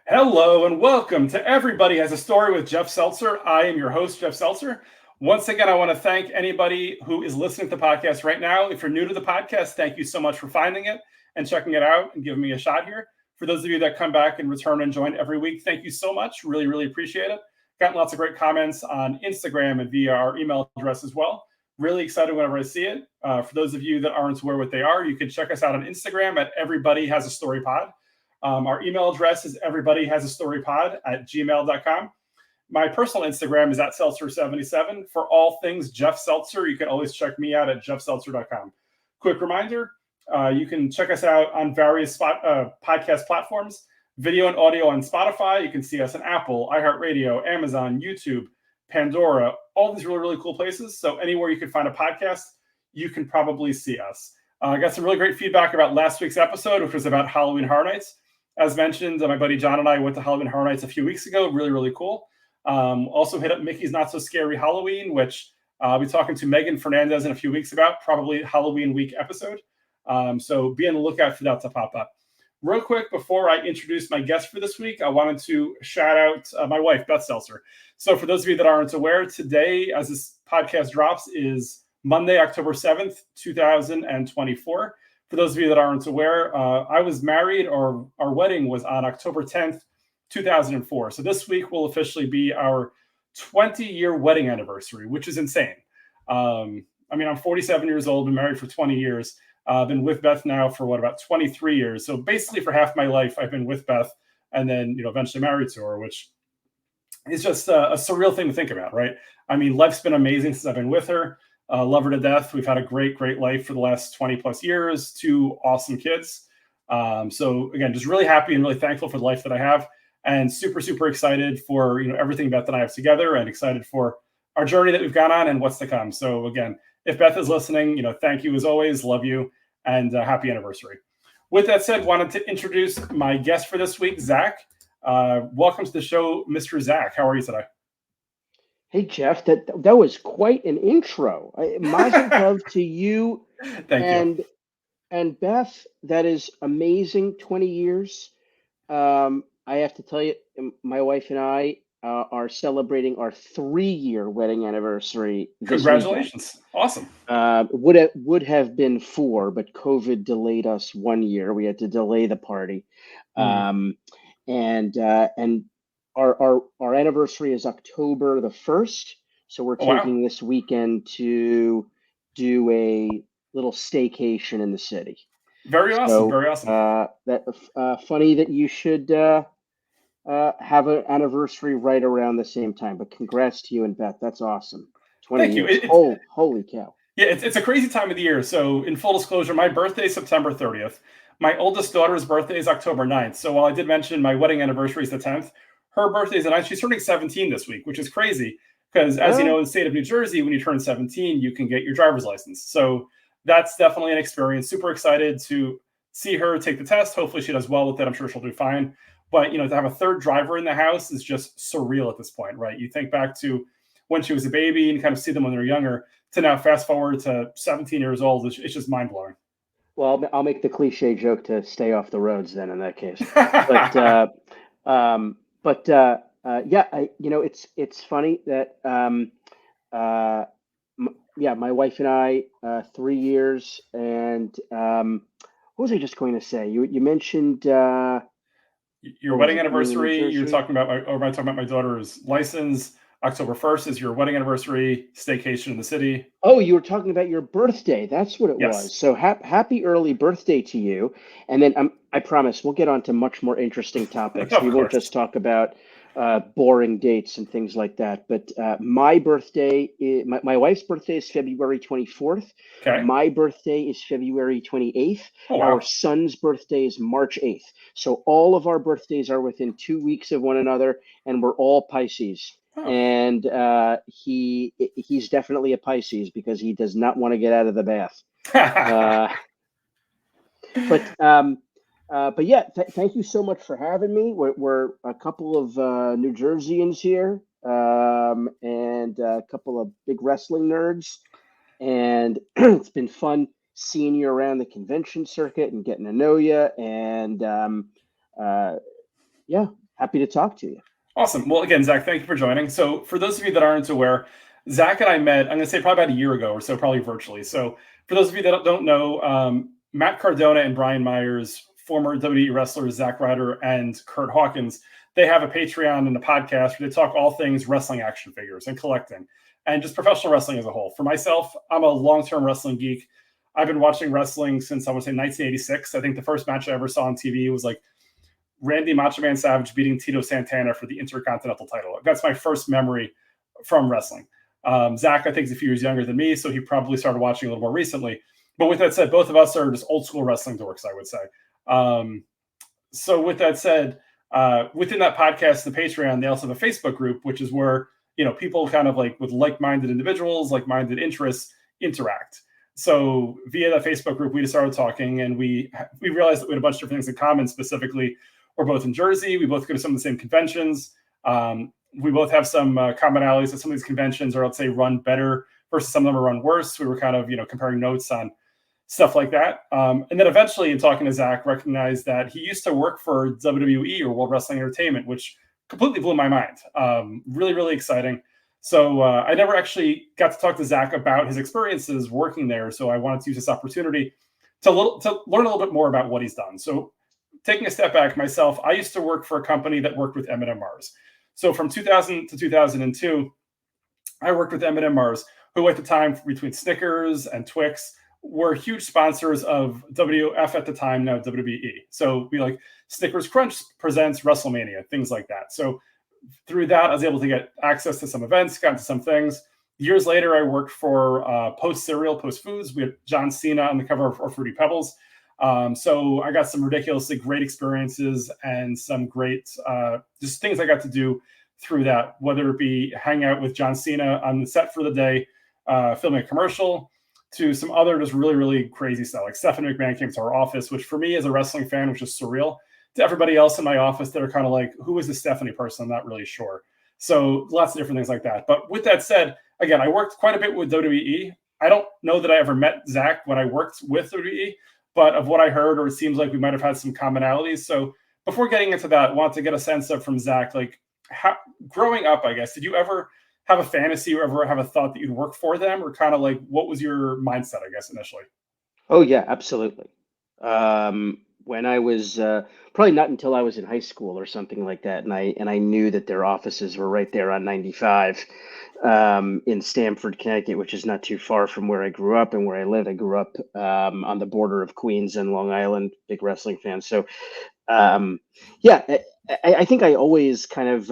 Hello and welcome to Everybody Has a Story with Jeff Seltzer. I am your host, Jeff Seltzer. Once again, I want to thank anybody who is listening to the podcast right now. If you're new to the podcast, thank you so much for finding it and checking it out and giving me a shot here. For those of you that come back and return and join every week, thank you so much. Really, really appreciate it. Gotten lots of great comments on Instagram and via our email address as well. Really excited whenever I see it. For those of you that aren't aware what they are, you can check us out on Instagram at Everybody Has a Story Pod. Our email address is everybodyhasastorypod@gmail.com. My personal Instagram is at Seltzer77. For all things Jeff Seltzer, you can always check me out at jeffseltzer.com. Quick reminder, you can check us out on various podcast platforms, video and audio on Spotify. You can see us on Apple, iHeartRadio, Amazon, YouTube, Pandora, all these really, really cool places. So anywhere you can find a podcast, you can probably see us. I got some really great feedback about last week's episode, which was about Halloween Horror Nights. As mentioned, my buddy John and I went to Halloween Horror Nights a few weeks ago. Really, really cool. Also hit up Mickey's Not So Scary Halloween, which I'll be talking to Megan Fernandez in a few weeks about, probably Halloween week episode. So be on the lookout for that to pop up. Real quick, before I introduce my guest for this week, I wanted to shout out my wife, Beth Seltzer. So for those of you that aren't aware, today, as this podcast drops, is Monday, October 7th, 2024. For those of you that aren't aware, I was married, or our wedding was on October 10th, 2004. So this week will officially be our 20-year wedding anniversary, which is insane. I'm 47 years old, been married for 20 years. I've been with Beth now for about 23 years. So basically for half my life, I've been with Beth and then, eventually married to her, which is just a surreal thing to think about, right? I mean, life's been amazing since I've been with her. Love her to death. We've had a great, great life for the last 20 plus years, 2 awesome kids. So again, just really happy and really thankful for the life that I have, and super, super excited for, everything Beth and I have together, and excited for our journey that we've gone on and what's to come. So again, if Beth is listening, thank you as always, love you, and happy anniversary. With that said, wanted to introduce my guest for this week, Zach. Welcome to the show, Mr. Zach. How are you today? Hey, Jeff, that was quite an intro. Mazel tov to you. Thank you. And Beth. That is amazing. 20 years. I have to tell you, my wife and I are celebrating our 3-year wedding anniversary this Congratulations. weekend. Awesome. Would have been 4, but COVID delayed us 1 year. We had to delay the party. And our anniversary is October the 1st, so we're taking this weekend to do a little staycation in the city. Very awesome. Very awesome. Funny that you should have an anniversary right around the same time. But congrats to you and Beth. That's awesome. 20 Thank years. You. Holy cow. Yeah, it's a crazy time of the year. So in full disclosure, my birthday is September 30th. My oldest daughter's birthday is October 9th. So while I did mention my wedding anniversary is the 10th, her birthday is the 9th. She's turning 17 this week, which is crazy because, as you know, in the state of New Jersey, when you turn 17, you can get your driver's license. So that's definitely an experience. Super excited to see her take the test. Hopefully she does well with it. I'm sure she'll do fine. But, to have a third driver in the house is just surreal at this point, right? You think back to when she was a baby and kind of see them when they're younger, to now fast forward to 17 years old. It's just mind blowing. Well, I'll make the cliche joke to stay off the roads then in that case. It's funny that my wife and I 3 years, and what was I just going to say? You mentioned your wedding anniversary. You're talking about am I talking about my daughter's license? October 1st is your wedding anniversary, staycation in the city. Oh, you were talking about your birthday. That's what it was. So happy early birthday to you. And then I promise we'll get on to much more interesting topics. We won't just talk about boring dates and things like that. But my birthday, my wife's birthday is February 24th. Okay. My birthday is February 28th. Oh, wow. Our son's birthday is March 8th. So all of our birthdays are within 2 weeks of one another, and we're all Pisces. Oh. And he's definitely a Pisces because he does not want to get out of the bath. But yeah, thank you so much for having me. We're a couple of New Jerseyans here, and a couple of big wrestling nerds, and it's been fun seeing you around the convention circuit and getting to know you. And yeah, Happy to talk to you. Awesome. Well, again, Zach, thank you for joining. So for those of you that aren't aware, Zach and I met, I'm going to say probably about a year ago or so, probably virtually. So for those of you that don't know, Matt Cardona and Brian Myers, former WWE wrestlers Zack Ryder and Kurt Hawkins, they have a Patreon and a podcast where they talk all things wrestling action figures and collecting and just professional wrestling as a whole. For myself, I'm a long-term wrestling geek. I've been watching wrestling since, I would say, 1986. I think the first match I ever saw on TV was like Randy Macho Man Savage beating Tito Santana for the Intercontinental title. That's my first memory from wrestling. Zach, I think, is a few years younger than me, so he probably started watching a little more recently. But with that said, both of us are just old school wrestling dorks, I would say. So with that said, within that podcast, the Patreon, they also have a Facebook group, which is where, you know, people kind of like with like-minded individuals, like-minded interests interact. So via that Facebook group, we just started talking, and we realized that we had a bunch of different things in common. Specifically, we're both in Jersey. We both go to some of the same conventions. We both have some commonalities that some of these conventions are, let's say, run better versus some of them are run worse. We were kind of, you know, comparing notes on stuff like that. And then eventually, in talking to Zach, recognized that he used to work for WWE or World Wrestling Entertainment, which completely blew my mind. Really, really exciting. So I never actually got to talk to Zach about his experiences working there. So I wanted to use this opportunity to learn a little bit more about what he's done. So taking a step back myself, I used to work for a company that worked with M&M Mars. So from 2000 to 2002, I worked with M&M Mars, who at the time, between Snickers and Twix, were huge sponsors of WF at the time, now WWE. So we like Snickers Crunch presents WrestleMania, things like that. So through that, I was able to get access to some events, got into some things. Years later, I worked for Post Cereal, Post Foods. We had John Cena on the cover of Fruity Pebbles. So I got some ridiculously great experiences and some great just things I got to do through that, whether it be hang out with John Cena on the set for the day, filming a commercial, to some other just really, really crazy stuff. Like Stephanie McMahon came to our office, which for me as a wrestling fan was just surreal. To everybody else in my office, they're kind of like, who is this Stephanie person? I'm not really sure. So lots of different things like that. But with that said, again, I worked quite a bit with WWE. I don't know that I ever met Zach when I worked with WWE, but of what I heard, or it seems like we might have had some commonalities. So before getting into that, I want to get a sense of from Zach, like how, growing up, I guess, did you ever have a fantasy or ever have a thought that you'd work for them, or kind of like what was your mindset, I guess, initially? Oh yeah, absolutely. When I was probably not until I was in high school or something like that, and I knew that their offices were right there on 95 in Stamford, Connecticut, which is not too far from where I grew up and where I lived. I grew up on the border of Queens and Long Island, big wrestling fan. So yeah, I think I always kind of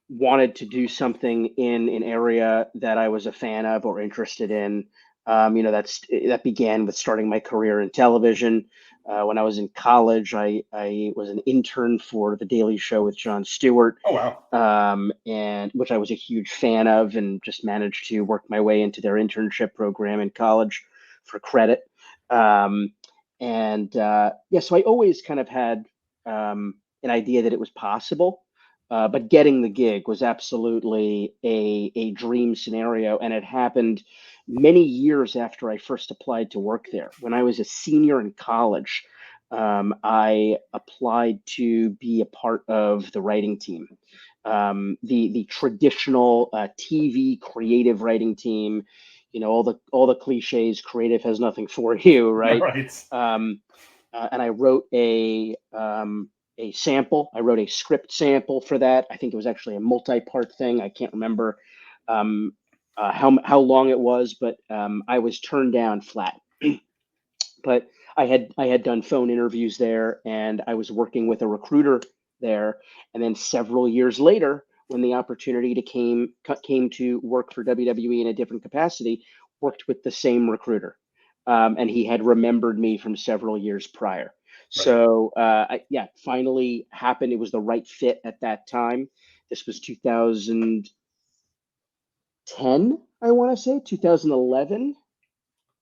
wanted to do something in an area that I was a fan of or interested in. You know, that began with starting my career in television. When I was in college, I was an intern for The Daily Show with Jon Stewart. Oh, wow. And which I was a huge fan of, and just managed to work my way into their internship program in college for credit. Yeah, so I always kind of had an idea that it was possible. But getting the gig was absolutely a dream scenario, and it happened many years after I first applied to work there. When I was a senior in college, I applied to be a part of the writing team, the traditional TV creative writing team. You know, all the cliches. Creative has nothing for you, right? Right. And I wrote a sample. I wrote a script sample for that. I think it was actually a multi-part thing. I can't remember how long it was, but I was turned down flat. But I had done phone interviews there, and I was working with a recruiter there. And then several years later, when the opportunity came to work for WWE in a different capacity, worked with the same recruiter, and he had remembered me from several years prior. Right. So yeah, finally happened. It was the right fit at that time. This was 2010, I want to say 2011.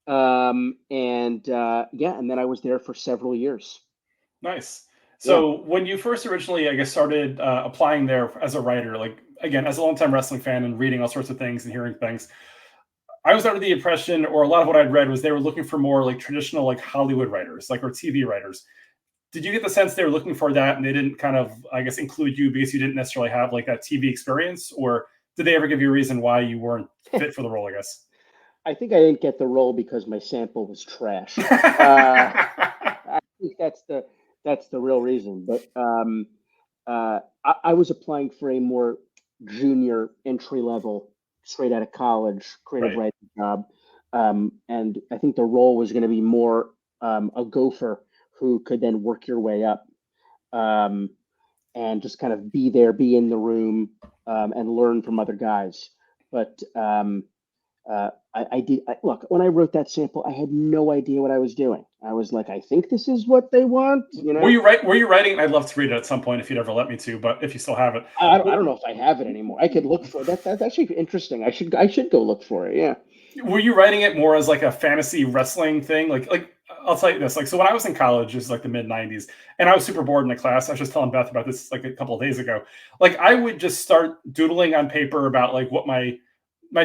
Yeah, and then I was there for several years. Nice. Yeah. So when you first originally, I guess, started applying there as a writer, like, again, as a longtime wrestling fan and reading all sorts of things and hearing things, I was under the impression, or a lot of what I'd read was they were looking for more like traditional, like Hollywood writers, like, or TV writers. did you get the sense they were looking for that and they didn't kind of, I guess, include you because you didn't necessarily have like that TV experience, or did they ever give you a reason why you weren't fit for the role, I guess? I think I didn't get the role because my sample was trash. I think that's the real reason. But I was applying for a more junior entry level, straight out of college, creative Right. writing job, and I think the role was going to be more a gopher who could then work your way up, and just kind of be there, be in the room, and learn from other guys. But look, when I wrote that sample, I had no idea what I was doing. I was like, I think this is what they want, you know. Were you writing? I'd love to read it at some point if you'd ever let me to, but if you still have it. I don't know if I have it anymore. I could look for that. That's actually interesting. I should go look for it. Yeah. Were you writing it more as like a fantasy wrestling thing? Like I'll tell you this. Like, so when I was in college, it was like the mid '90s, and I was super bored in the class. I was just telling Beth about this like a couple of days ago. Like, I would just start doodling on paper about like what my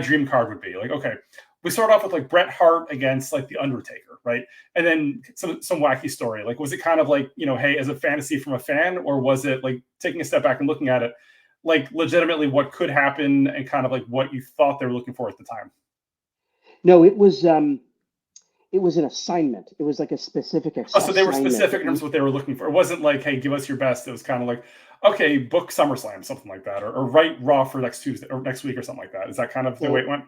dream card would be. Like, okay, we start off with like Bret Hart against like the Undertaker, right? And then some wacky story. Like, was it kind of like, hey, as a fantasy from a fan, or was it like taking a step back and looking at it, like legitimately what could happen and kind of like what you thought they were looking for at the time? No, it was an assignment. It was like a specific Oh, so they were assignment. specific in terms of what they were looking for. It wasn't like, hey, give us your best. It was kind of like, okay, book SummerSlam, something like that, or write Raw for next Tuesday or next week or something like that. Is that kind of the way it went?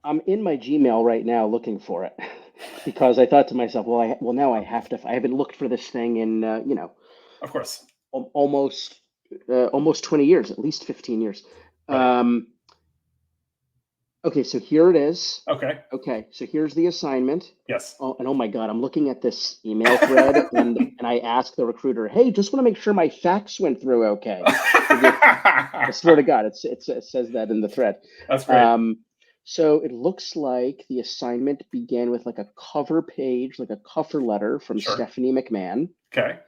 I'm in my Gmail right now looking for it because I thought to myself, well, now I have to. I haven't looked for this thing in Of course, almost 20 years, at least 15 years. Right. Okay, so here it is. Okay. So here's the assignment. Yes. Oh, and oh my God, I'm looking at this email thread, and I asked the recruiter, "Hey, just want to make sure my fax went through okay." I swear to God, it says that in the thread. That's great. So it looks like the assignment began with like a cover page, like a cover letter from Sure. Stephanie McMahon. Okay.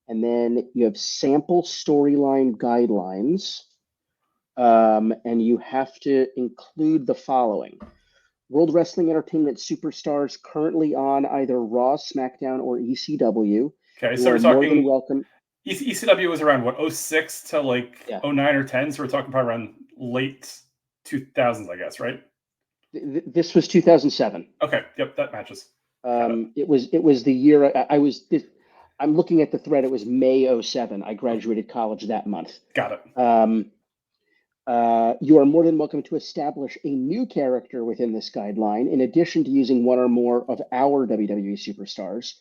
And then you have sample storyline guidelines. And you have to include the following: World Wrestling Entertainment superstars currently on either Raw, SmackDown, or ECW. Okay. You So are we're more talking than welcome. ECW was around what, 06 to like Yeah. 09 or 10. So we're talking probably around late 2000s, I guess, right? This was 2007. Okay. Yep. That matches. It was the year I was. I'm looking at the thread. It was May 07. I graduated college that month. Got it. You are more than welcome to establish a new character within this guideline, in addition to using one or more of our WWE superstars.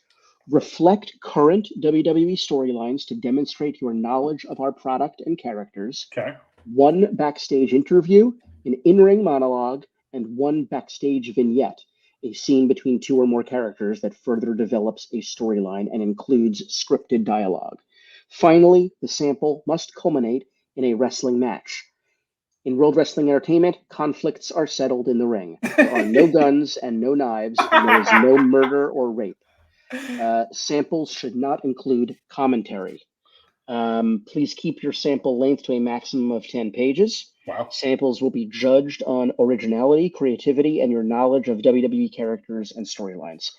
Reflect current WWE storylines to demonstrate your knowledge of our product and characters. Okay. One backstage interview, an in-ring monologue, and one backstage vignette, a scene between two or more characters that further develops a storyline and includes scripted dialogue. Finally, the sample must culminate in a wrestling match. In World Wrestling Entertainment, conflicts are settled in the ring. There are no guns and no knives, and there is no murder or rape. Samples should not include commentary. Please keep your sample length to a maximum of 10 pages. Wow. Samples will be judged on originality, creativity, and your knowledge of WWE characters and storylines.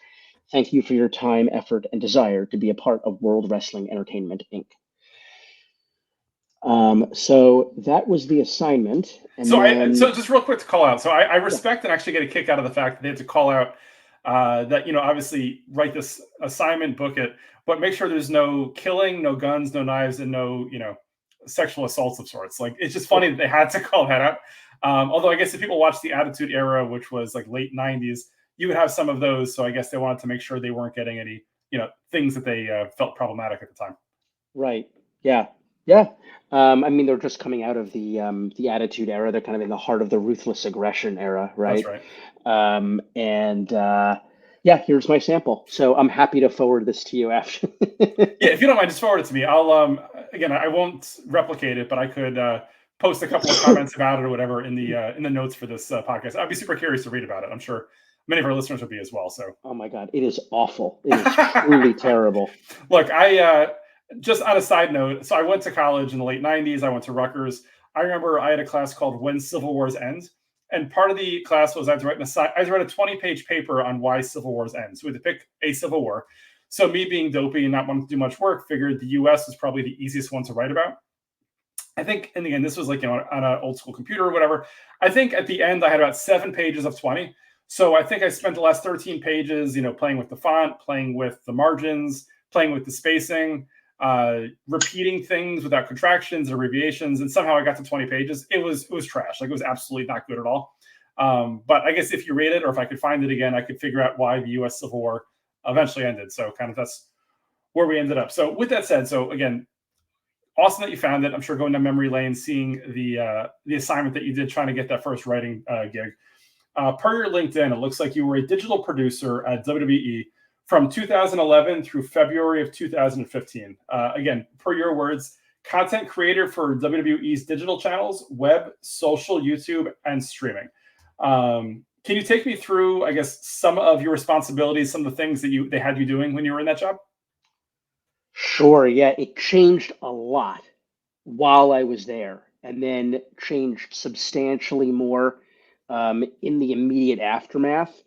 Thank you for your time, effort, and desire to be a part of World Wrestling Entertainment, Inc. So that was the assignment. And so just real quick to call out. So I respect and actually get a kick out of the fact that they had to call out that, obviously write this assignment, book it, but make sure there's no killing, no guns, no knives, and no, sexual assaults of sorts. Like, it's just funny that they had to call that out. Although I guess if people watch the Attitude Era, which was like late 90s, you would have some of those. So I guess they wanted to make sure they weren't getting any, things that they felt problematic at the time. Right. Yeah. Yeah. I mean, they're just coming out of the Attitude Era. They're kind of in the heart of the ruthless aggression era, right? That's right. Yeah, here's my sample. So I'm happy to forward this to you after. Yeah, if you don't mind, just forward it to me. I'll again, I won't replicate it, but I could post a couple of comments about it or whatever in the notes for this podcast. I'd be super curious to read about it. I'm sure many of our listeners would be as well. So, oh my God, it is awful. It is truly terrible. Look, I just on a side note, so I went to college in the late 90s. I went to Rutgers. I remember I had a class called When Civil Wars End. And part of the class was I had to write a 20-page paper on why civil wars end. So we had to pick a civil war. So me being dopey and not wanting to do much work, figured the US was probably the easiest one to write about. I think, and again, this was like, on an old school computer or whatever. I think at the end I had about 7 pages of 20. So I think I spent the last 13 pages, playing with the font, playing with the margins, playing with the spacing, repeating things without contractions or abbreviations, and somehow I got to 20 pages. It was trash. Like, it was absolutely not good at all. But I guess if you read it, or if I could find it again, I could figure out why the U.S. Civil War eventually ended. So kind of that's where we ended up. So with that said, so again, awesome that you found it. I'm sure going down memory lane, seeing the assignment that you did trying to get that first writing gig. Per your LinkedIn, it looks like you were a digital producer at WWE from 2011 through February of 2015. Again, per your words, content creator for WWE's digital channels, web, social, YouTube, and streaming. Can you take me through, I guess, some of your responsibilities, some of the things that they had you doing when you were in that job? Sure. Yeah, it changed a lot while I was there, and then changed substantially more in the immediate aftermath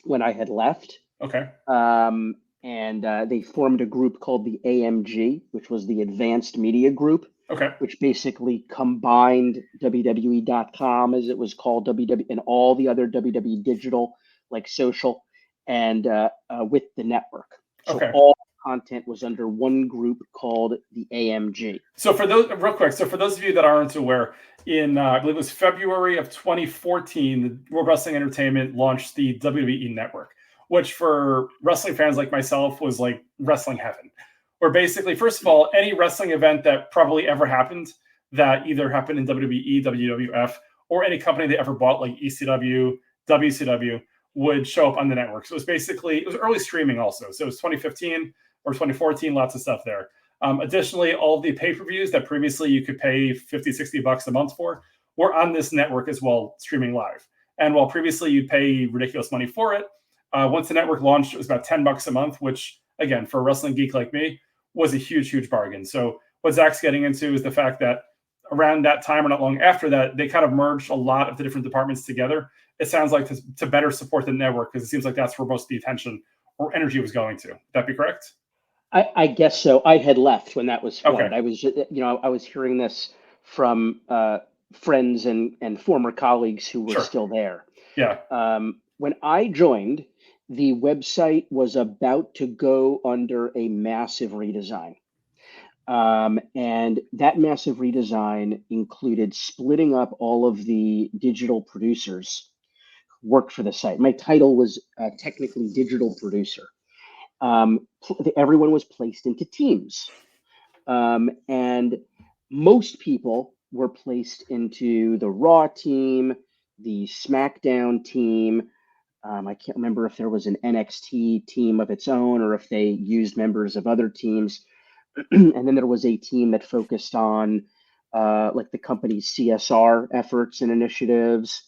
when I had left. Okay. And they formed a group called the AMG, which was the Advanced Media Group. Okay. Which basically combined WWE.com, as it was called, WWE, and all the other WWE digital, like social, and with the network. So okay. All content was under one group called the AMG. So for those, real quick, so for those of you that aren't aware, in I believe it was February of 2014, the World Wrestling Entertainment launched the WWE Network, which for wrestling fans like myself was like wrestling heaven. Where basically, first of all, any wrestling event that probably ever happened, that either happened in WWE, WWF, or any company they ever bought, like ECW, WCW, would show up on the network. So it was early streaming also. So it was 2015 or 2014, lots of stuff there. Additionally, all of the pay-per-views that previously you could pay $50-$60 a month for were on this network as well, streaming live. And while previously you'd pay ridiculous money for it, once the network launched, it was about $10 a month, which, again, for a wrestling geek like me, was a huge, huge bargain. So what Zach's getting into is the fact that around that time or not long after that, they kind of merged a lot of the different departments together. It sounds like to better support the network, because it seems like that's where most of the attention or energy was going to. Would that be correct? I guess so. I had left when that was flooded. Okay. I was, I was hearing this from friends and former colleagues who were still there. Yeah. When I joined, the website was about to go under a massive redesign. And that massive redesign included splitting up all of the digital producers who worked for the site. My title was technically digital producer. Everyone was placed into teams. And most people were placed into the Raw team, the SmackDown team. I can't remember if there was an NXT team of its own or if they used members of other teams. And then there was a team that focused on like the company's CSR efforts and initiatives.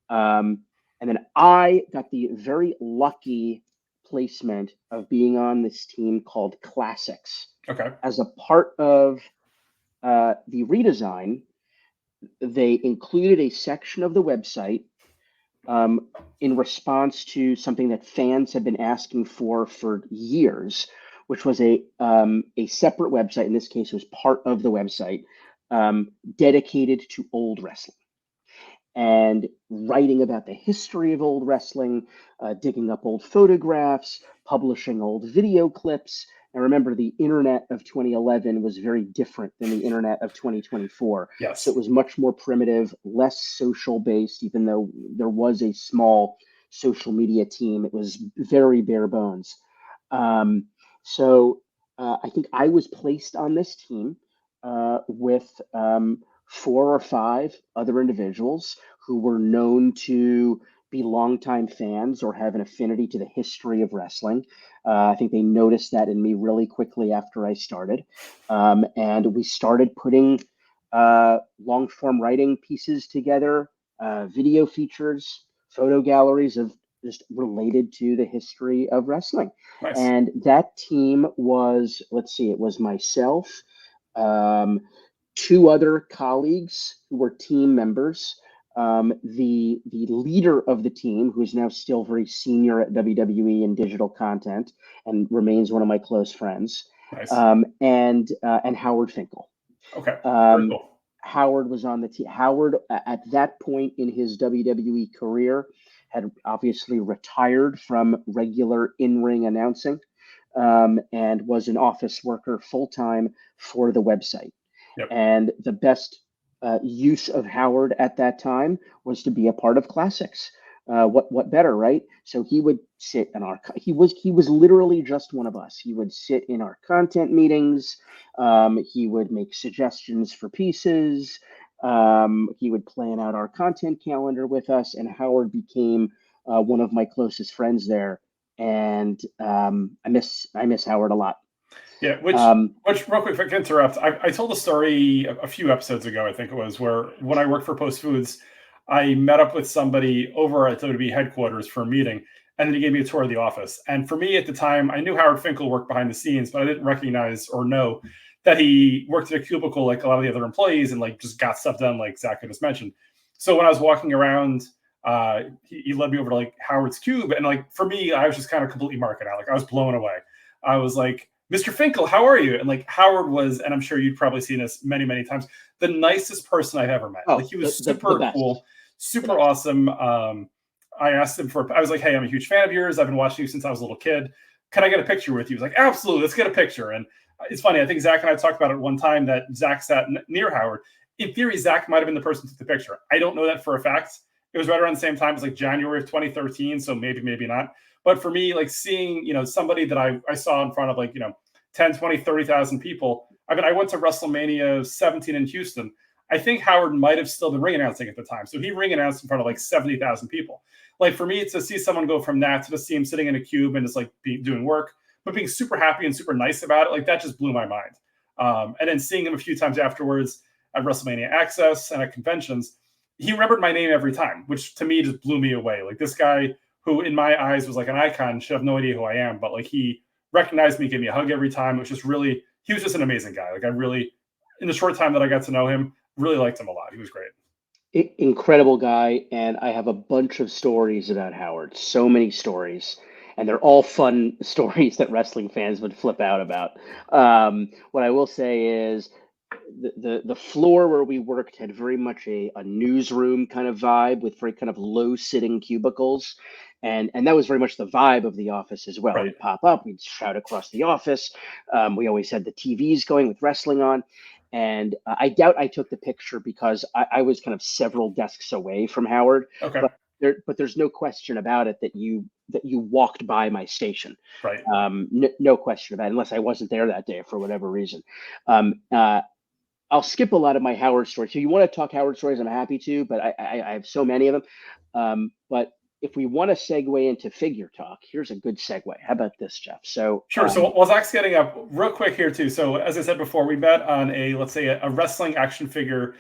And then I got the very lucky placement of being on this team called Classics. Okay. As a part of the redesign, they included a section of the website in response to something that fans have been asking for years, which was a separate website. In this case, it was part of the website dedicated to old wrestling and writing about the history of old wrestling, digging up old photographs, publishing old video clips. And remember, the internet of 2011 was very different than the internet of 2024. Yes. So it was much more primitive, less social based, even though there was a small social media team. It was very bare bones. So I think I was placed on this team with 4 or 5 other individuals who were known to be longtime fans or have an affinity to the history of wrestling. I think they noticed that in me really quickly after I started. And we started putting long form writing pieces together, video features, photo galleries of just related to the history of wrestling. Nice. And that team was, it was myself, 2 other colleagues who were team members, the leader of the team, who is now still very senior at WWE in digital content and remains one of my close friends, Nice. And Howard Finkel. Okay. Very cool. Howard was on the team. Howard, at that point in his WWE career, had obviously retired from regular in-ring announcing, and was an office worker full-time for the website. Yep. And the best use of Howard at that time was to be a part of classics. What better, right? So he would sit in our. He was literally just one of us. He would sit in our content meetings. He would make suggestions for pieces. He would plan out our content calendar with us, and Howard became one of my closest friends there. And I miss Howard a lot. Yeah, which real quick, if I can interrupt, I told a story a few episodes ago, I think it was, where when I worked for Post Foods, I met up with somebody over at WWE headquarters for a meeting, and then he gave me a tour of the office. And for me at the time, I knew Howard Finkel worked behind the scenes, but I didn't recognize or know that he worked at a cubicle like a lot of the other employees and like just got stuff done, like Zach had just mentioned. So when I was walking around, he led me over to like Howard's cube, and like for me, I was just kind of completely marking out. Like I was blown away. I was like, Mr. Finkel, how are you? And like Howard was, and I'm sure you've probably seen this many, many times, the nicest person I've ever met. Like he was super cool, super awesome. I asked him I was like, hey, I'm a huge fan of yours. I've been watching you since I was a little kid. Can I get a picture with you? He was like, absolutely, let's get a picture. And it's funny, I think Zach and I talked about it one time that Zach sat near Howard. In theory, Zach might have been the person who took the picture. I don't know that for a fact. It was right around the same time. It was like January of 2013. So maybe not. But for me, like seeing, somebody that I saw in front of like, 10, 20, 30,000 people. I mean, I went to WrestleMania 17 in Houston. I think Howard might have still been ring announcing at the time. So he ring announced in front of like 70,000 people. Like for me to see someone go from that to to see him sitting in a cube and just like doing work, but being super happy and super nice about it, like that just blew my mind. And then seeing him a few times afterwards at WrestleMania Access and at conventions, he remembered my name every time, which to me just blew me away. Like this guy who in my eyes was like an icon should have no idea who I am, but like he recognized me, gave me a hug every time. It was just really, he was just an amazing guy. Like I really, in the short time that I got to know him, really liked him a lot. He was great. Incredible guy. And I have a bunch of stories about Howard, so many stories. And they're all fun stories that wrestling fans would flip out about. What I will say is the floor where we worked had very much a newsroom kind of vibe with very kind of low sitting cubicles. And that was very much the vibe of the office as well. Right. We'd pop up, we'd shout across the office. We always had the TVs going with wrestling on. And I doubt I took the picture because I was kind of several desks away from Howard. Okay. But there's no question about it that you walked by my station. Right. No question about it, unless I wasn't there that day for whatever reason. I'll skip a lot of my Howard stories. So you want to talk Howard stories, I'm happy to, but I have so many of them. But if we want to segue into figure talk, here's a good segue. How about this, Jeff? So sure. So while Zach's getting up, real quick here too. So as I said before, we met on let's say a wrestling action figure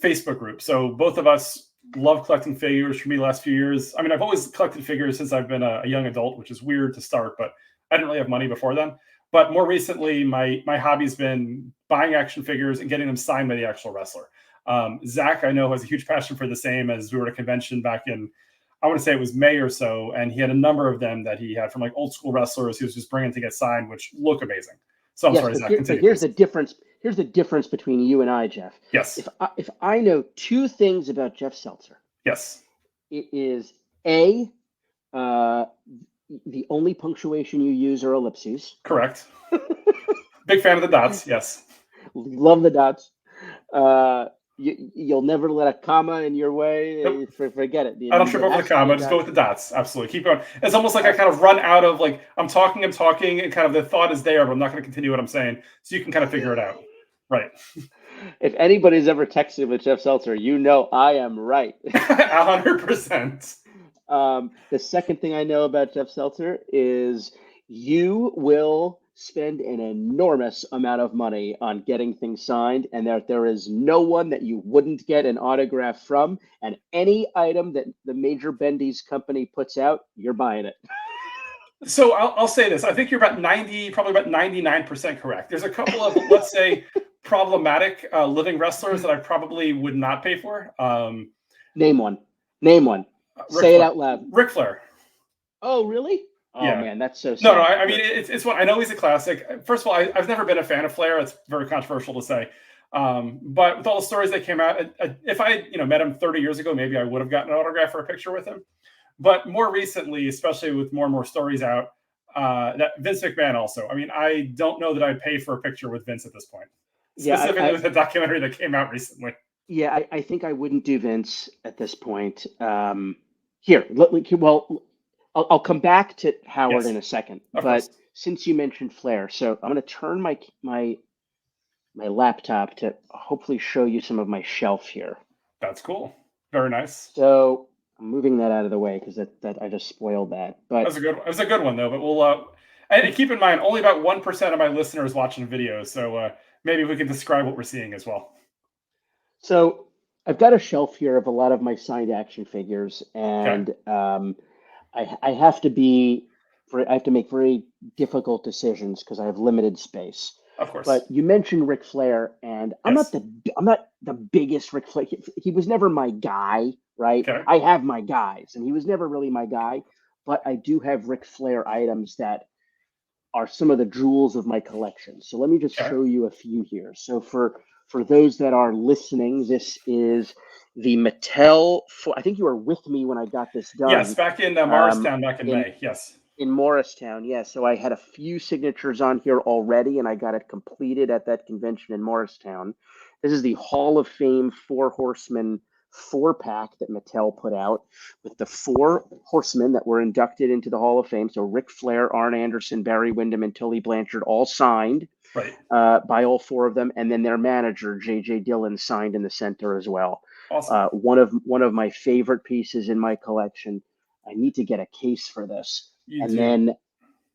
Facebook group. So both of us love collecting figures. For me, the last few years, I mean, I've always collected figures since I've been a young adult, which is weird to start, but I didn't really have money before then. But more recently, my hobby's been buying action figures and getting them signed by the actual wrestler. Zach, I know, has a huge passion for the same. As we were at a convention back in, I want to say it was May or so, and he had a number of them that he had from like old school wrestlers he was just bringing to get signed, which look amazing. So I'm sorry, Zach. But here's the difference. Here's the difference between you and I, Jeff. Yes. If I know two things about Jeff Seltzer, yes, it is A, the only punctuation you use are ellipses. Correct. Big fan of the dots. Yes. Love the dots. You'll never let a comma in your way. Nope. Forget it. I don't trip over the comma. Just go with the dots. Absolutely. Keep going. It's almost like I kind of run out of like, I'm talking, and kind of the thought is there, but I'm not going to continue what I'm saying. So you can kind of figure it out. Right. If anybody's ever texted with Jeff Seltzer, you know I am right. 100%. The second thing I know about Jeff Seltzer is you will spend an enormous amount of money on getting things signed, and there is no one that you wouldn't get an autograph from, and any item that the major Bendy's company puts out, you're buying it. So I'll say this. I think you're probably about 99% correct. There's a couple of, let's say, problematic living wrestlers that I probably would not pay for. Name one. Name one. Say it out loud. Ric Flair. Oh, really? Oh, yeah. Man, that's so sad. No, I mean, it's one. I know he's a classic. First of all, I've never been a fan of Flair. It's very controversial to say. But with all the stories that came out, if I met him 30 years ago, maybe I would have gotten an autograph or a picture with him. But more recently, especially with more and more stories out, that Vince McMahon also. I mean, I don't know that I'd pay for a picture with Vince at this point. Specifically with the documentary that came out recently. Yeah, I think I wouldn't do Vince at this point. I'll come back to Howard in a second. But since you mentioned Flair, so I'm going to turn my laptop to hopefully show you some of my shelf here. That's cool. Very nice. So I'm moving that out of the way because that I just spoiled that. But it was a good one though. But we'll and keep in mind only about 1% of my listeners watching videos, so maybe we can describe what we're seeing as well. So I've got a shelf here of a lot of my signed action figures, and I have to make very difficult decisions because I have limited space. Of course. But you mentioned Ric Flair, and I'm not the biggest Ric Flair. He was never my guy, right? Okay. I have my guys, and he was never really my guy. But I do have Ric Flair items that are some of the jewels of my collection. So let me just show you a few here. So for those that are listening, this is the Mattel. I think you were with me when I got this done. Yes, back in Morristown, back in May. Yes. In Morristown, yeah. So I had a few signatures on here already, and I got it completed at that convention in Morristown. This is the Hall of Fame 4 Horsemen 4-pack that Mattel put out with the 4 horsemen that were inducted into the Hall of Fame. So Ric Flair, Arn Anderson, Barry Windham, and Tully Blanchard all signed by all 4 of them, and then their manager J.J. Dillon signed in the center as well. Awesome. One of my favorite pieces in my collection. I need to get a case for this. Then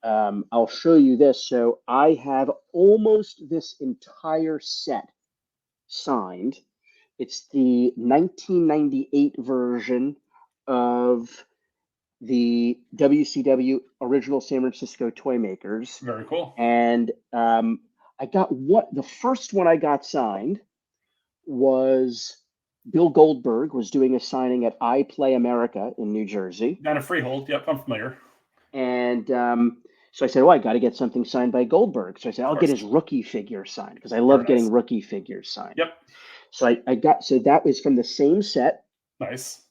I'll show you this. So I have almost this entire set signed. It's the 1998 version of the WCW original San Francisco Toy Makers. Very cool. And I got the first one I got signed was Bill Goldberg was doing a signing at I Play America in New Jersey. Down at Freehold. Yep, I'm familiar. And so I said, I got to get something signed by Goldberg. So I said, I'll get his rookie figure signed because I love getting rookie figures signed. Yep. So that was from the same set. Nice.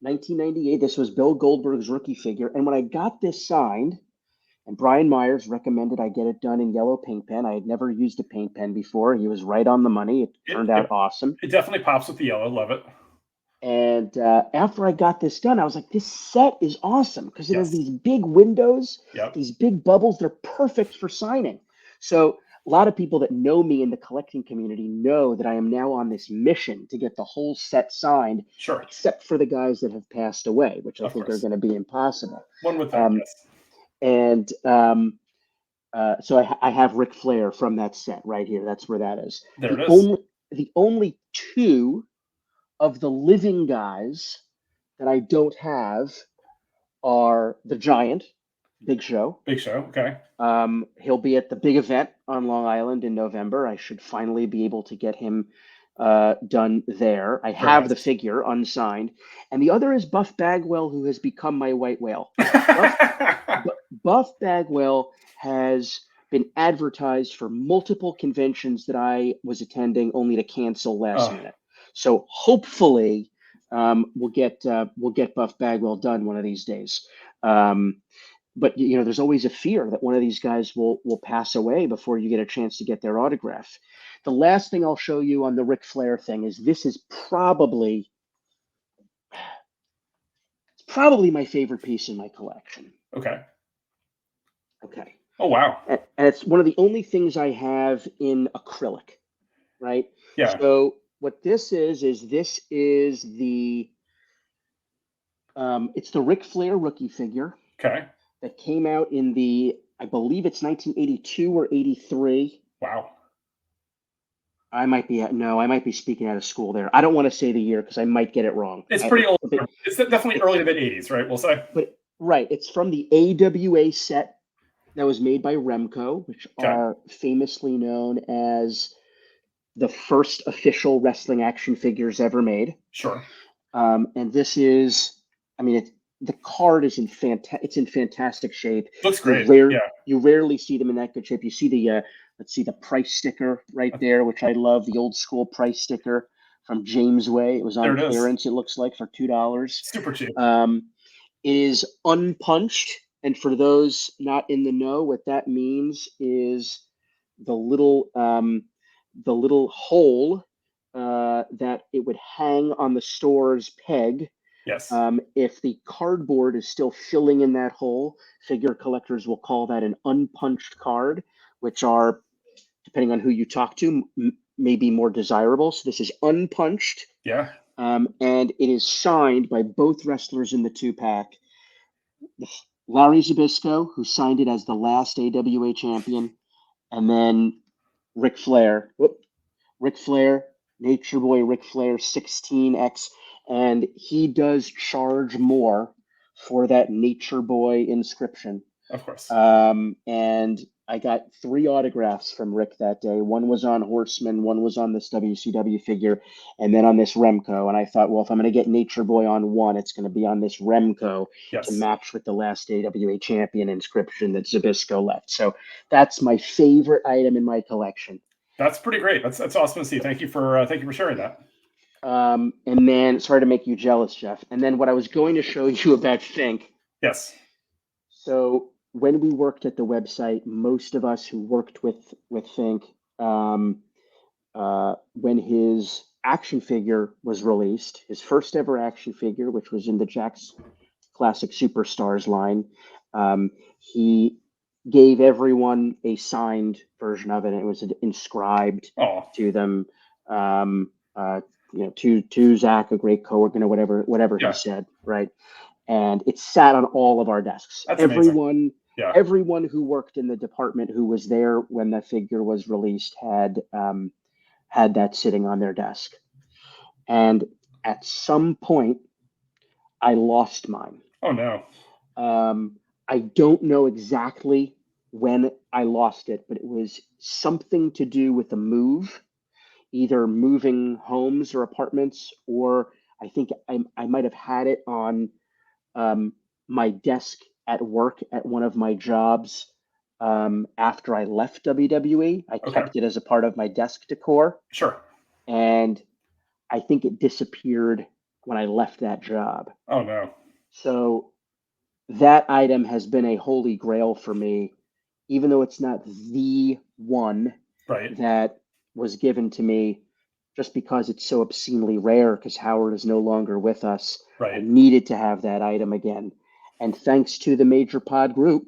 1998. This was Bill Goldberg's rookie figure. And when I got this signed, and Brian Myers recommended I get it done in yellow paint pen. I had never used a paint pen before. He was right on the money. It turned out awesome. It definitely pops with the yellow. Love it. And after I got this done, I was like, this set is awesome because it has these big windows, these big bubbles. They're perfect for signing. So a lot of people that know me in the collecting community know that I am now on this mission to get the whole set signed, except for the guys that have passed away, which I think are going to be impossible. One would think, yes. And so I have Ric Flair from that set right here. That's where that is. There it is. The only 2 of the living guys that I don't have are the Giant, Big Show. Big Show, okay. He'll be at the big event on Long Island in November. I should finally be able to get him done there. I have the figure unsigned. And the other is Buff Bagwell, who has become my white whale. Buff Bagwell has been advertised for multiple conventions that I was attending only to cancel last minute. So hopefully we'll get Buff Bagwell done one of these days. But there's always a fear that one of these guys will pass away before you get a chance to get their autograph. The last thing I'll show you on the Ric Flair thing is this is probably my favorite piece in my collection. Okay. Oh, wow. And it's one of the only things I have in acrylic, right? Yeah. So what this is the it's the Ric Flair rookie figure. Okay. That came out in I believe it's 1982 or 83. Wow. I might be speaking out of school there. I don't want to say the year because I might get it wrong. It's pretty old. It's definitely early to mid 80s, right? We'll say. But it's from the AWA set that was made by Remco, which are famously known as the first official wrestling action figures ever made. Sure. And this is, I mean, the card is it's in fantastic shape. Looks great. You rarely see them in that good shape. You see the let's see, the price sticker right there, which I love, the old school price sticker from James Way. It was on clearance, it looks like, for $2. Super cheap. It is unpunched, and for those not in the know, what that means is the little hole that it would hang on the store's peg. Yes. If the cardboard is still filling in that hole, figure collectors will call that an unpunched card, which are, depending on who you talk to, may be more desirable. So this is unpunched. Yeah. And it is signed by both wrestlers in the 2-pack. Larry Zbyszko, who signed it as the last AWA champion, and then Ric Flair. Nature Boy Ric Flair 16X, and he does charge more for that Nature Boy inscription. Of course. And I got 3 autographs from Rick that day. One was on Horseman, one was on this WCW figure, and then on this Remco. And I thought, well, if I'm going to get Nature Boy on one, it's going to be on this Remco to match with the last AWA champion inscription that Zbyszko left. So that's my favorite item in my collection. That's pretty great. That's awesome to see. Thank you for sharing that. And then, sorry to make you jealous, Jeff. And then what I was going to show you about Fink. Yes. So when we worked at the website, most of us who worked with Fink, when his action figure was released, his first ever action figure, which was in the Jakks Classic Superstars line, he gave everyone a signed version of it. And it was inscribed to them, to Zach, a great coworker, whatever he said, right? And it sat on all of our desks. That's amazing. Everyone who worked in the department who was there when the figure was released had that sitting on their desk. And at some point, I lost mine. Oh no. I don't know exactly when I lost it, but it was something to do with a move, either moving homes or apartments, or I think I might have had it on my desk at work at one of my jobs after I left WWE. I kept it as a part of my desk decor. Sure. And I think it disappeared when I left that job. Oh no. So that item has been a holy grail for me, even though it's not the one that was given to me, just because it's so obscenely rare, because Howard is no longer with us. I needed to have that item again. And thanks to the Major Pod group,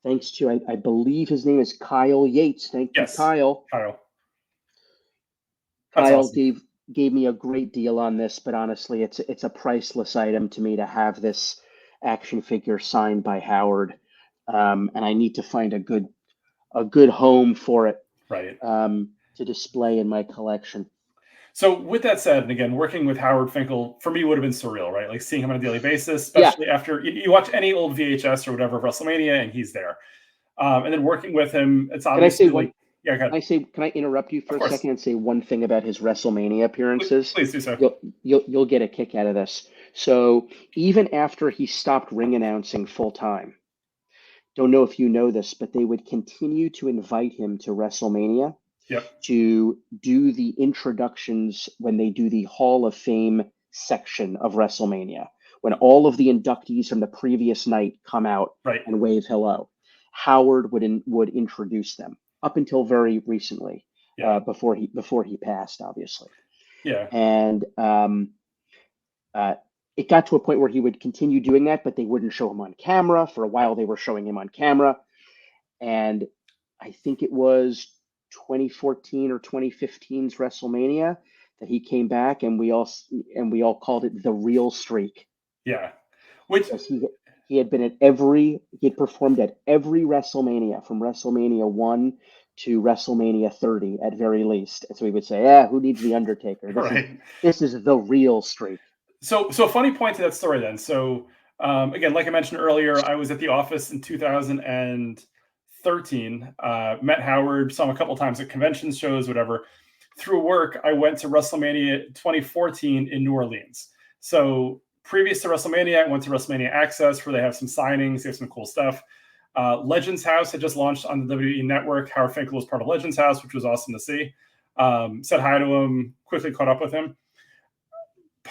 thanks to, I believe his name is Kyle Yates. Thank you, Kyle. Kyle awesome. gave me a great deal on this, but honestly, it's a priceless item to me to have this action figure signed by Howard. And I need to find a good home for it to display in my collection. So with that said, and again, working with Howard Finkel for me would have been surreal, right? Like seeing him on a daily basis, especially after you watch any old VHS or whatever of WrestleMania, and he's there. And then working with him, it's obviously can I interrupt you for a second and say one thing about his WrestleMania appearances? Please do so. You'll get a kick out of this. So even after he stopped ring announcing full time, don't know if you know this, but they would continue to invite him to WrestleMania to do the introductions when they do the Hall of Fame section of WrestleMania, when all of the inductees from the previous night come out and wave hello. Howard would introduce them up until very recently, before he passed, obviously. Yeah. And it got to a point where he would continue doing that, but they wouldn't show him on camera. For a while, they were showing him on camera. And I think it was 2014 or 2015's WrestleMania that he came back, and we all called it the real streak. Yeah. Which he had performed at every WrestleMania, from WrestleMania 1 to WrestleMania 30 at very least. And so we would say, who needs The Undertaker? This is the real streak. So a funny point to that story then. So again, like I mentioned earlier, I was at the office in 2013, met Howard, saw him a couple times at convention shows, whatever. through work, I went to WrestleMania 2014 in New Orleans. So previous to WrestleMania, I went to WrestleMania Access, where they have some signings, they have some cool stuff. Legends House had just launched on the WWE Network. Howard Finkel was part of Legends House, which was awesome to see. Said hi to him, quickly caught up with him.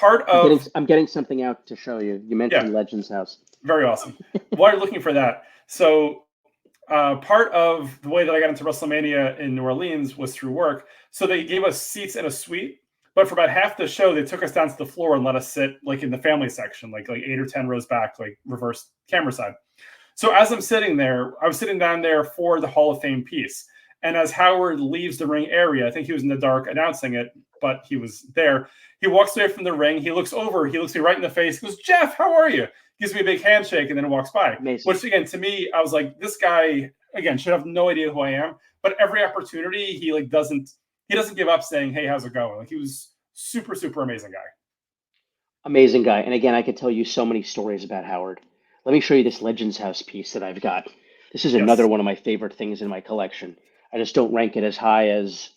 I'm getting something out to show you. You mentioned Legends House. Very awesome. While you're looking for that, so part of the way that I got into WrestleMania in New Orleans was through work. So they gave us seats in a suite, but for about half the show, they took us down to the floor and let us sit like in the family section, like 8 or 10 rows back, like reverse camera side. So as I'm sitting there, I was sitting down there for the Hall of Fame piece. And as Howard leaves the ring area, I think he was in the dark announcing it, but he was there. He walks away from the ring. He looks over. He looks me right in the face. He goes, "Jeff, how are you?" Gives me a big handshake and then walks by. Amazing. Which, again, to me, I was like, this guy, again, should have no idea who I am. But every opportunity, he doesn't give up saying, "Hey, how's it going?" Like, he was super, super amazing guy. Amazing guy. And again, I could tell you so many stories about Howard. Let me show you this Legends House piece that I've got. This is another one of my favorite things in my collection. I just don't rank it as high as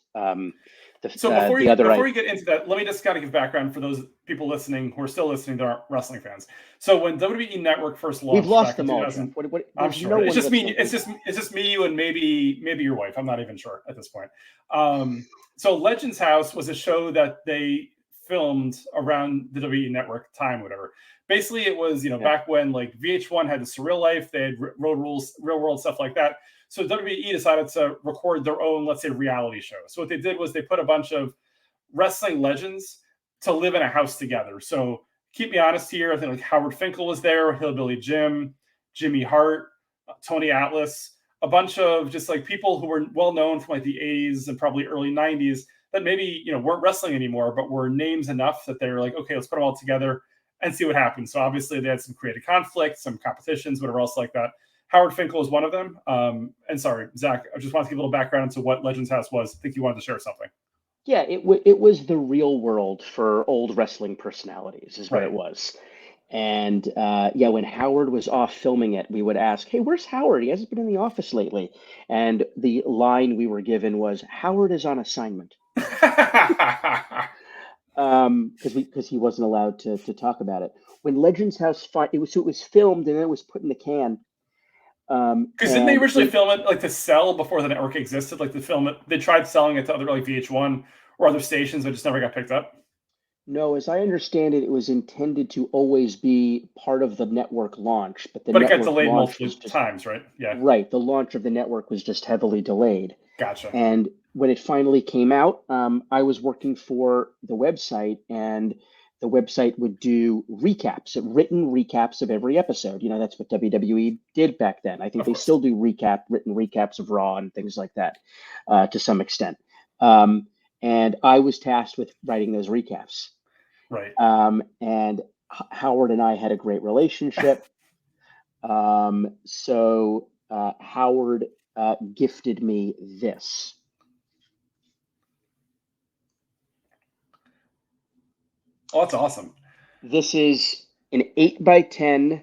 before you get into that, let me just kind of give background for those people listening who are still listening that aren't wrestling fans. So when WWE Network first launched, we've lost them all. I'm sure it's just me. It's just me, you, and maybe your wife. I'm not even sure at this point. So Legends House was a show that they filmed around the WWE Network time, whatever. Basically, it was back when like VH1 had the Surreal Life, they had Road Rules, Real World, stuff like that. So WWE decided to record their own, let's say, reality show. So what they did was they put a bunch of wrestling legends to live in a house together. So keep me honest here, I think like Howard Finkel was there, Hillbilly Jim, Jimmy Hart, Tony Atlas, a bunch of just like people who were well known from like the 80s and probably early 90s that maybe weren't wrestling anymore, but were names enough that they're like, okay, let's put them all together and see what happens. So obviously they had some creative conflict, some competitions, whatever else like that. Howard Finkel is one of them. And sorry, Zach, I just want to give a little background into what Legends House was. I think you wanted to share something. Yeah, it was the real world for old wrestling personalities is what it was. And when Howard was off filming it, we would ask, "Hey, where's Howard? He hasn't been in the office lately." And the line we were given was, "Howard is on assignment." Because he wasn't allowed to talk about it. When Legends House it was filmed and then it was put in the can. Because didn't they originally film it like to sell before the network existed? Like they tried selling it to other like VH1 or other stations, but just never got picked up. No, as I understand it, it was intended to always be part of the network launch, but it got delayed multiple times, right? Yeah, right. The launch of the network was just heavily delayed. Gotcha. And when it finally came out, I was working for the website, and the website would do written recaps of every episode. That's what WWE did back then. I think they still do written recaps of Raw and things like that to some extent. And I was tasked with writing those recaps. Right. And Howard and I had a great relationship. So Howard gifted me this. Oh, that's awesome. This is an 8x10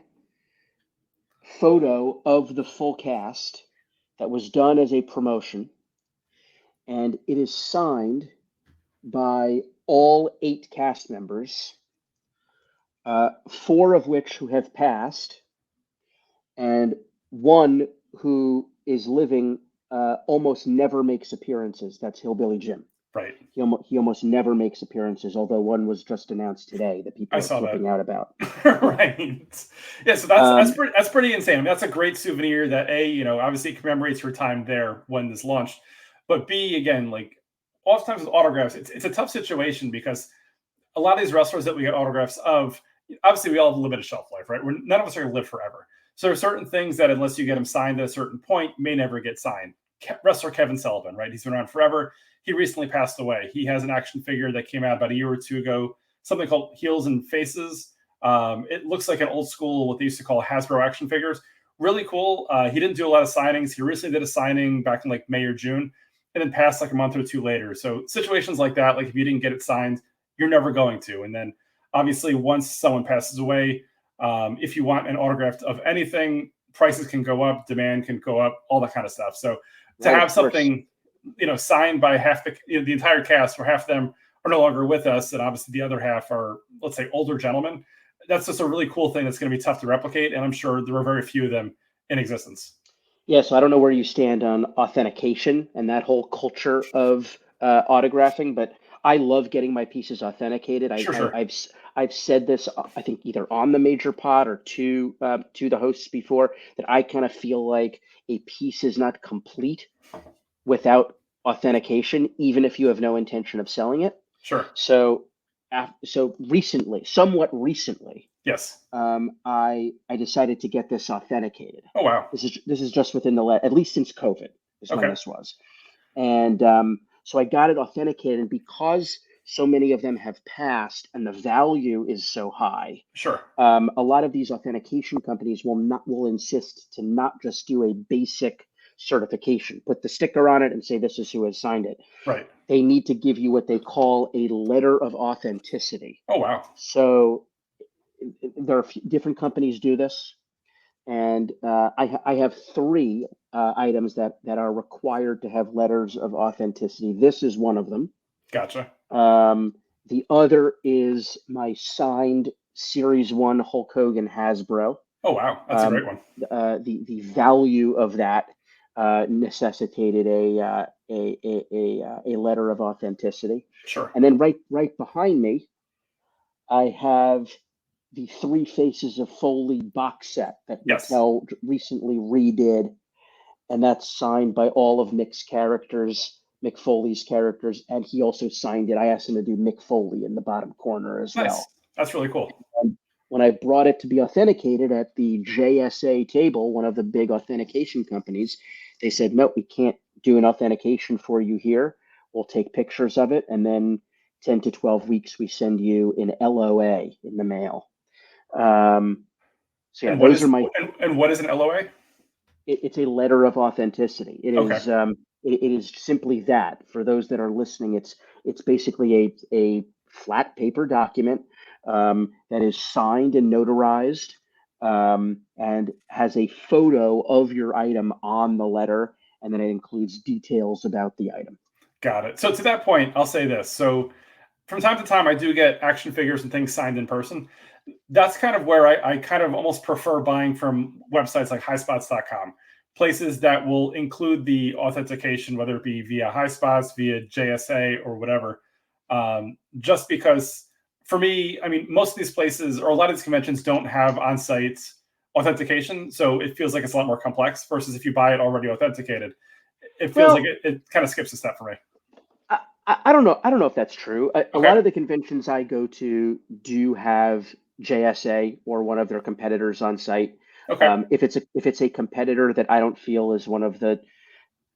photo of the full cast that was done as a promotion. And it is signed by all 8 cast members, 4 of which who have passed, and 1 who is living almost never makes appearances. That's Hillbilly Jim. Right. He almost never makes appearances, although one was just announced today that people are flipping out about. Right. Yeah, so that's pretty insane. I mean, that's a great souvenir that obviously it commemorates her time there when this launched. But B, again, like oftentimes with autographs, it's a tough situation because a lot of these wrestlers that we get autographs of, obviously we all have a limited shelf life, right? None of us are going to live forever. So there are certain things that unless you get them signed at a certain point, may never get signed. Wrestler Kevin Sullivan, right? He's been around forever. He recently passed away. He has an action figure that came out about a year or 2 ago, something called Heels and Faces. It looks like an old school, what they used to call Hasbro action figures. Really cool. He didn't do a lot of signings. He recently did a signing back in like May or June and then passed like a month or 2 later. So situations like that, like if you didn't get it signed, you're never going to. And then obviously once someone passes away, if you want an autograph of anything, prices can go up, demand can go up, all that kind of stuff. So to have something signed by half the entire cast, where half of them are no longer with us, and obviously the other half are, let's say, older gentlemen. That's just a really cool thing that's going to be tough to replicate, and I'm sure there are very few of them in existence. Yeah, so I don't know where you stand on authentication and that whole culture of autographing, but I love getting my pieces authenticated. Sure. I've said this, I think either on the major pod or to the hosts before, that I kind of feel like a piece is not complete without authentication, even if you have no intention of selling it. Sure. So, somewhat recently, yes, I decided to get this authenticated. Oh wow. This is just within at least since COVID is when this was, and so I got it authenticated, and because so many of them have passed and the value is so high, Sure. a lot of these authentication companies will insist to not just do a basic certification, put the sticker on it and say this is who has signed it. Right. They need to give you what they call a letter of authenticity. Oh wow. So there are different companies do this, and I have three items that are required to have letters of authenticity. This is one of them. Gotcha. The other is my signed Series 1 Hulk Hogan Hasbro. Oh wow, that's a great one. The value of that necessitated a letter of authenticity. Sure. And then right behind me, I have the Three Faces of Foley box set that Mattel recently redid, and that's signed by all of Mick Foley's characters, and he also signed it. I asked him to do Mick Foley in the bottom corner as well. That's really cool. And when I brought it to be authenticated at the JSA table, one of the big authentication companies, they said, no, we can't do an authentication for you here. We'll take pictures of it, and then 10 to 12 weeks, we send you an LOA in the mail. So yeah, and what is an LOA? It's a letter of authenticity. It is it is simply that. For those that are listening, it's basically a flat paper document that is signed and notarized and has a photo of your item on the letter, and then it includes details about the item. Got it. So to that point, I'll say this. So from time to time, I do get action figures and things signed in person. That's kind of where I kind of almost prefer buying from websites like highspots.com, places that will include the authentication, whether it be via Highspots, via JSA, or whatever. Just because for me, I mean, most of these places or a lot of these conventions don't have on-site authentication. So it feels like it's a lot more complex versus if you buy it already authenticated. It feels like it kind of skips a step for me. I don't know. I don't know if that's true. A lot of the conventions I go to do have JSA or one of their competitors on site. If it's a competitor that I don't feel is one of the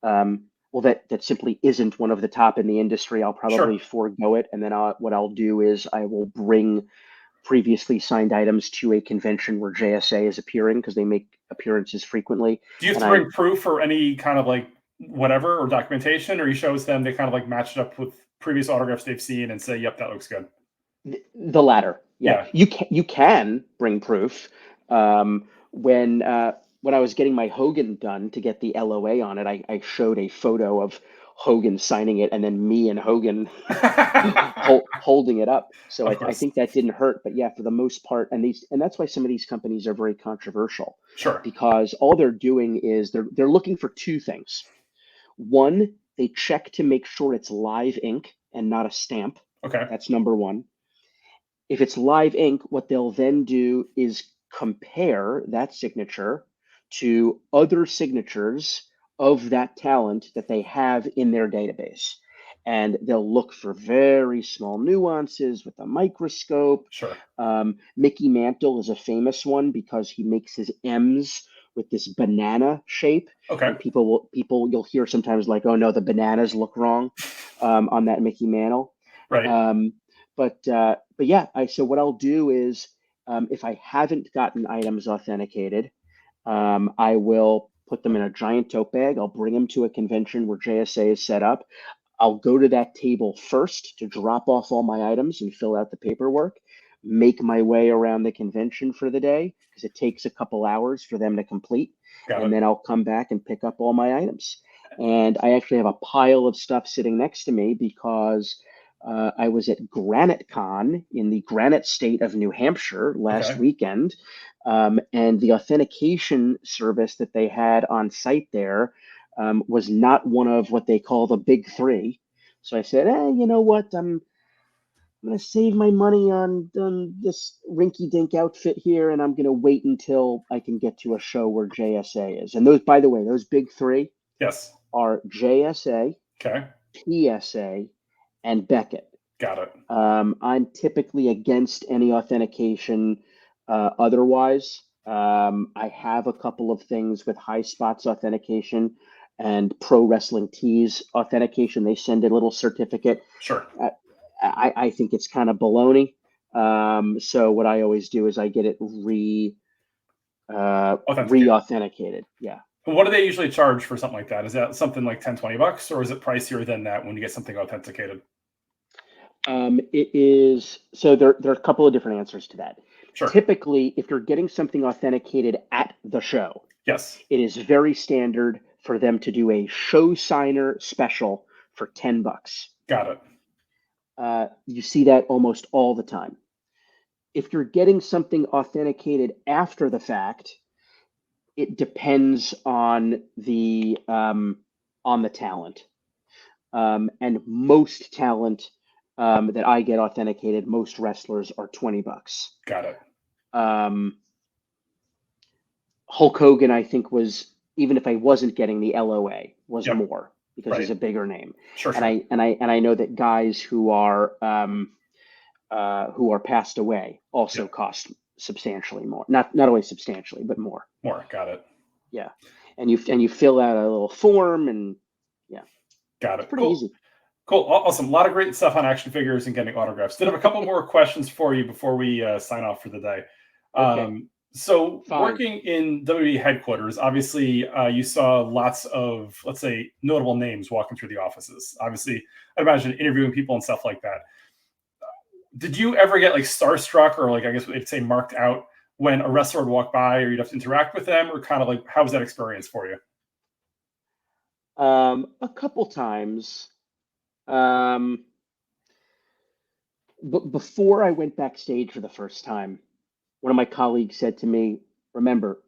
that simply isn't one of the top in the industry, I'll probably forego it. And then what I'll do is I will bring previously signed items to a convention where JSA is appearing, because they make appearances frequently. Do you have to bring proof or any kind of like whatever or documentation, or you shows them they kind of like match it up with previous autographs they've seen and say, yep, that looks good? The latter. Yeah. You can bring proof. When I was getting my Hogan done to get the LOA on it, I showed a photo of Hogan signing it and then me and Hogan holding it up. So I think that didn't hurt. But yeah, for the most part, and that's why some of these companies are very controversial. Sure. Because all they're doing is they're looking for two things. One, they check to make sure it's live ink and not a stamp. Okay. That's number one. If it's live ink, what they'll then do is compare that signature to other signatures of that talent that they have in their database. And they'll look for very small nuances with a microscope. Sure. Mickey Mantle is a famous one because he makes his M's with this banana shape. Okay. And you'll hear sometimes like, oh no, the bananas look wrong on that Mickey Mantle. Right. But yeah, so what I'll do is if I haven't gotten items authenticated, I will put them in a giant tote bag. I'll bring them to a convention where JSA is set up. I'll go to that table first to drop off all my items and fill out the paperwork, make my way around the convention for the day, because it takes a couple hours for them to complete. And then I'll come back and pick up all my items. And I actually have a pile of stuff sitting next to me because I was at GraniteCon in the Granite State of New Hampshire last Okay. weekend. And the authentication service that they had on site there was not one of what they call the big three. So I said, you know what? I'm going to save my money on this rinky-dink outfit here, and I'm going to wait until I can get to a show where JSA is. And those, by the way, those big three Yes. are JSA, Okay. PSA, and Beckett. Got it. I'm typically against any authentication otherwise. I have a couple of things with High Spots authentication and Pro Wrestling Tees authentication. They send a little certificate. Sure. I think it's kind of baloney. So what I always do is I get it re-authenticated. Yeah. And what do they usually charge for something like that? Is that something like $10-$20, or is it pricier than that when you get something authenticated? It is, so there are a couple of different answers to that. Sure. Typically, if you're getting something authenticated at the show, yes, it is very standard for them to do a show signer special for $10. Got it. You see that almost all the time. If you're getting something authenticated after the fact, it depends on the talent. And most talent that I get authenticated, most wrestlers are $20. Got it. Hulk Hogan, I think, was, even if I wasn't getting the LOA, was Yep. more because Right. he's a bigger name. Sure. And I know that guys who are passed away also Yep. cost substantially more. Not only substantially, but more. More. Got it. Yeah. And you fill out a little form, and yeah. Got it. It's pretty easy. Cool. Awesome. A lot of great stuff on action figures and getting autographs. Did have a couple more questions for you before we sign off for the day. Okay. So Fine. Working in WWE headquarters, obviously you saw lots of, let's say, notable names walking through the offices. Obviously, I'd imagine interviewing people and stuff like that. Did you ever get like starstruck, or like, I guess we'd say marked out, when a wrestler would walk by, or you'd have to interact with them, or kind of like, how was that experience for you? A couple times. But before I went backstage for the first time, one of my colleagues said to me, "Remember,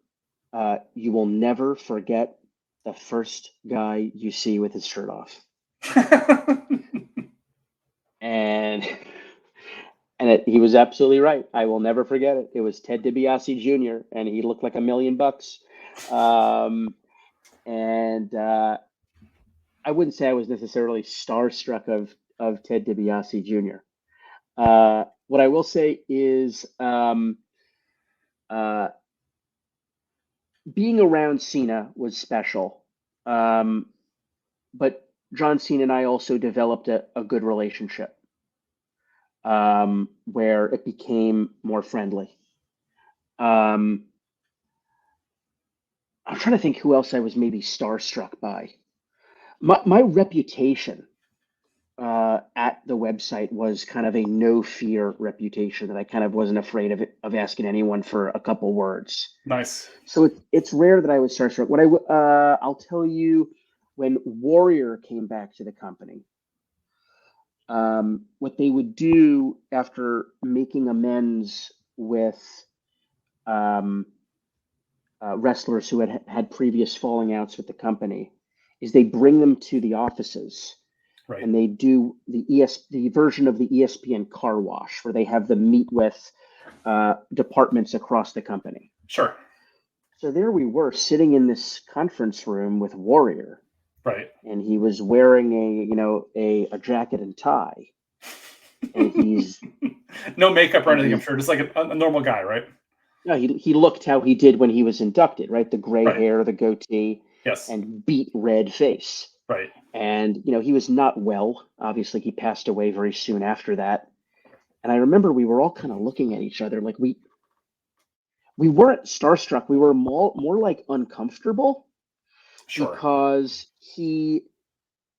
you will never forget the first guy you see with his shirt off." And he was absolutely right. I will never forget it. It was Ted DiBiase Jr., and he looked like $1 million. And I wouldn't say I was necessarily starstruck of Ted DiBiase Jr. What I will say is being around Cena was special. But John Cena and I also developed a good relationship where it became more friendly. I'm trying to think who else I was maybe starstruck by. My reputation at the website was kind of a no fear reputation, that I kind of wasn't afraid of asking anyone for a couple words. Nice. So it's rare that I was starstruck. I'll tell you, when Warrior came back to the company, what they would do after making amends with wrestlers who had previous falling outs with the company is they bring them to the offices. Right. And they do the version of the ESPN car wash, where they have them meet with departments across the company. Sure. So there we were, sitting in this conference room with Warrior. Right. And he was wearing a jacket and tie. And he's no makeup or anything, I'm sure, just like a normal guy, right? No, he looked how he did when he was inducted, right? The gray hair, the goatee, yes, and beat red face. Right. And, he was not well. Obviously, he passed away very soon after that. And I remember we were all kind of looking at each other like we weren't starstruck. We were more like uncomfortable. Sure. Because we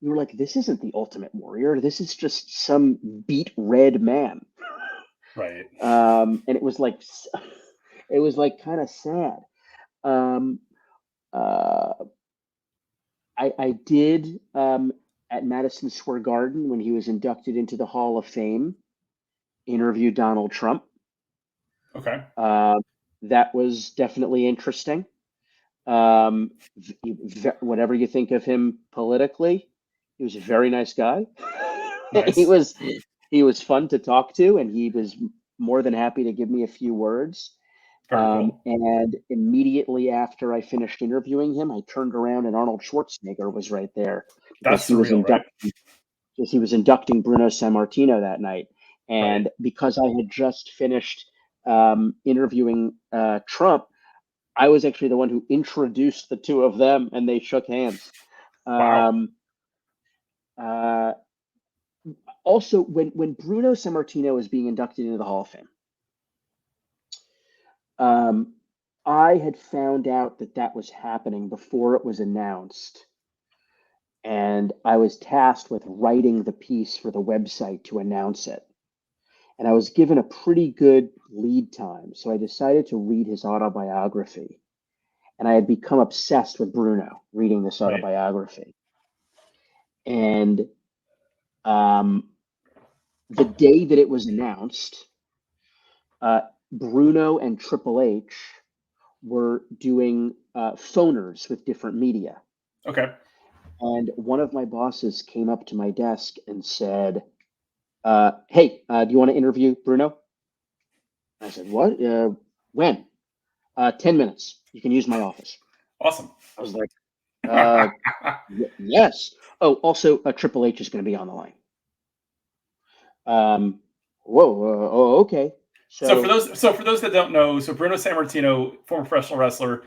were like, this isn't the Ultimate Warrior. This is just some beat red man. Right. And it was like kind of sad. I did at Madison Square Garden when he was inducted into the Hall of Fame, interview Donald Trump. Okay. That was definitely interesting. Whatever you think of him politically, he was a very nice guy. Nice. He was fun to talk to, and he was more than happy to give me a few words. Very cool. And immediately after I finished interviewing him, I turned around and Arnold Schwarzenegger was right there because That's surreal, right? he was inducting Bruno Sammartino that night. And Right. because I had just finished interviewing Trump, I was actually the one who introduced the two of them, and they shook hands. Wow. Uh, Also, when Bruno Sammartino was being inducted into the Hall of Fame, I had found out that that was happening before it was announced, and I was tasked with writing the piece for the website to announce it. And I was given a pretty good lead time, so I decided to read his autobiography. And I had become obsessed with Bruno reading this Right. autobiography. And the day that it was announced, Bruno and Triple H were doing phoners with different media. Okay. And one of my bosses came up to my desk and said, "Hey, do you want to interview Bruno?" I said, "What? When?" 10 minutes. You can use my office. Awesome. I was like, yes. Oh, also, Triple H is going to be on the line. Whoa. Okay. So for those that don't know, so Bruno Sammartino, former professional wrestler,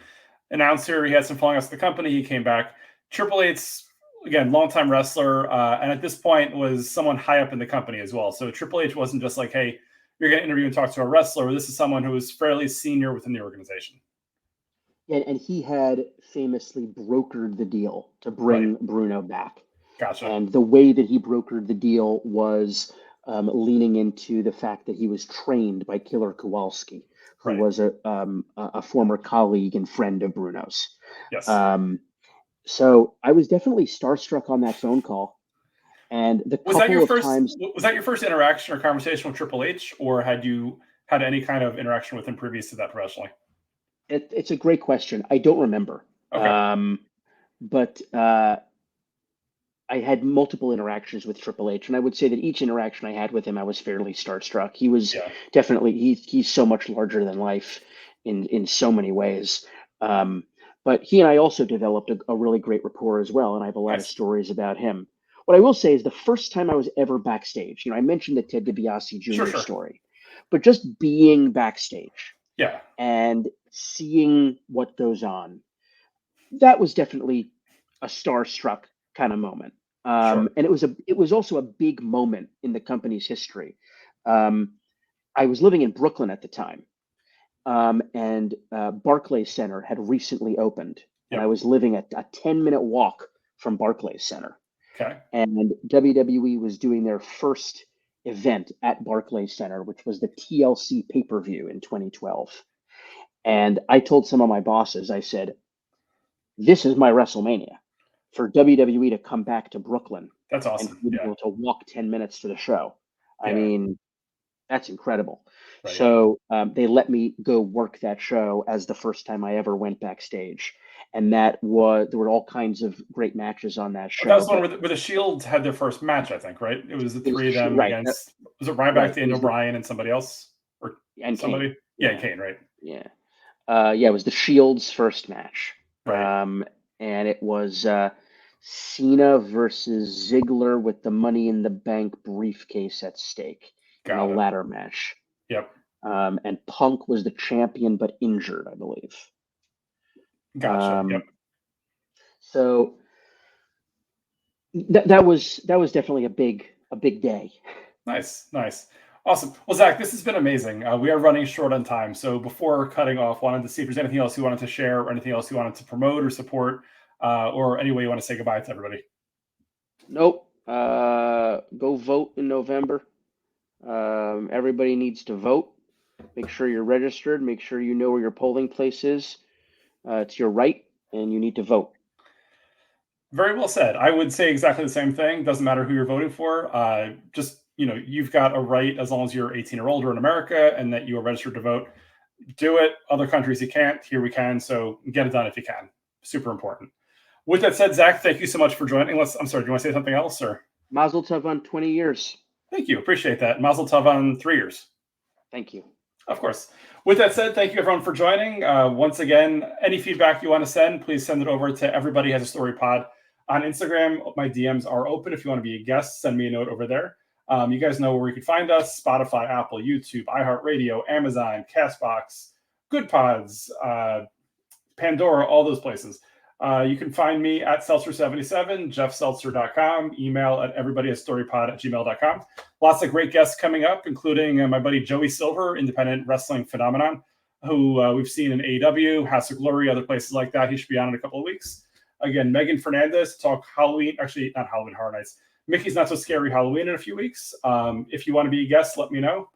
announcer, he had some falling outs with the company. He came back. Triple H, again, longtime wrestler, and at this point was someone high up in the company as well. So Triple H wasn't just like, hey, you're going to interview and talk to a wrestler. This is someone who was fairly senior within the organization. And he had famously brokered the deal to Right. bring Bruno back. Gotcha. And the way that he brokered the deal was leaning into the fact that he was trained by Killer Kowalski, who Right. was a former colleague and friend of Bruno's. Yes. So I was definitely starstruck on that phone call. And the Was that couple your of first? times, Was that your first interaction or conversation with Triple H, or had you had any kind of interaction with him previous to that professionally? it's a great question. I don't remember. Okay. But I had multiple interactions with Triple H, and I would say that each interaction I had with him, I was fairly starstruck. He was Yeah. definitely he's so much larger than life in so many ways. But he and I also developed a really great rapport as well, and I have a lot of Nice. stories about him. What I will say is the first time I was ever backstage, I mentioned the Ted DiBiase Jr. Sure. story, but just being backstage Yeah. and seeing what goes on, that was definitely a starstruck kind of moment. Sure. And it was also a big moment in the company's history. I was living in Brooklyn at the time, and Barclays Center had recently opened, and I Yep. was living at a 10-minute walk from Barclays Center. Okay. And WWE was doing their first event at Barclays Center, which was the TLC pay-per-view in 2012. And I told some of my bosses, I said, "This is my WrestleMania." For WWE to come back to Brooklyn That's and awesome. be Yeah. able to walk 10 minutes to the show. I Yeah. mean, that's incredible. Right. So they let me go work that show as the first time I ever went backstage. And there were all kinds of great matches on that But that show. was the one But where the Shields had their first match, I think, right? It was the it was three of them right, against, was it Ryback, right. It Daniel was Bryan, and somebody else? Or and Kane. somebody? Yeah, Yeah, Kane, right? yeah. Yeah, it was the Shield's first match. Right. And it was Cena versus Ziggler with the Money in the Bank briefcase at stake in a Got it. ladder match. Yep. And Punk was the champion but injured, I believe. Gotcha. Yep. So that was definitely a big day. Nice. Awesome. Well, Zach, this has been amazing. We are running short on time. So before cutting off, wanted to see if there's anything else you wanted to share or anything else you wanted to promote or support, or any way you want to say goodbye to everybody. Nope. Go vote in November. Everybody needs to vote. Make sure you're registered. Make sure you know where your polling place is. It's your right, and you need to vote. Very well said. I would say exactly the same thing. Doesn't matter who you're voting for. Just, you've got a right as long as you're 18 or older in America and that you are registered to vote. Do it. Other countries you can't. Here we can. So get it done if you can. Super important. With that said, Zach, thank you so much for joining us. I'm sorry, do you want to say something else? Or Mazel tov on 20 years. Thank you. Appreciate that. Mazel tov on 3 years. Thank you. Of course. With that said, thank you everyone for joining. Once again, any feedback you want to send, please send it over to Everybody Has a Story Pod on Instagram. My DMs are open. If you want to be a guest, send me a note over there. You guys know where you can find us: Spotify, Apple, YouTube, iHeartRadio, Amazon, Castbox, Good Pods, Pandora, all those places. You can find me at Seltzer77, jeffseltzer.com, email at everybodyhastorypod@gmail.com. Lots of great guests coming up, including my buddy Joey Silver, independent wrestling phenomenon, who we've seen in AEW, House of Glory, other places like that. He should be on in a couple of weeks. Again, Megan Fernandez to talk Halloween, actually not Halloween Horror Nights, Mickey's Not So Scary Halloween in a few weeks. If you want to be a guest, let me know.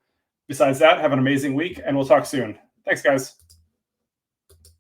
Besides that, have an amazing week, and we'll talk soon. Thanks, guys.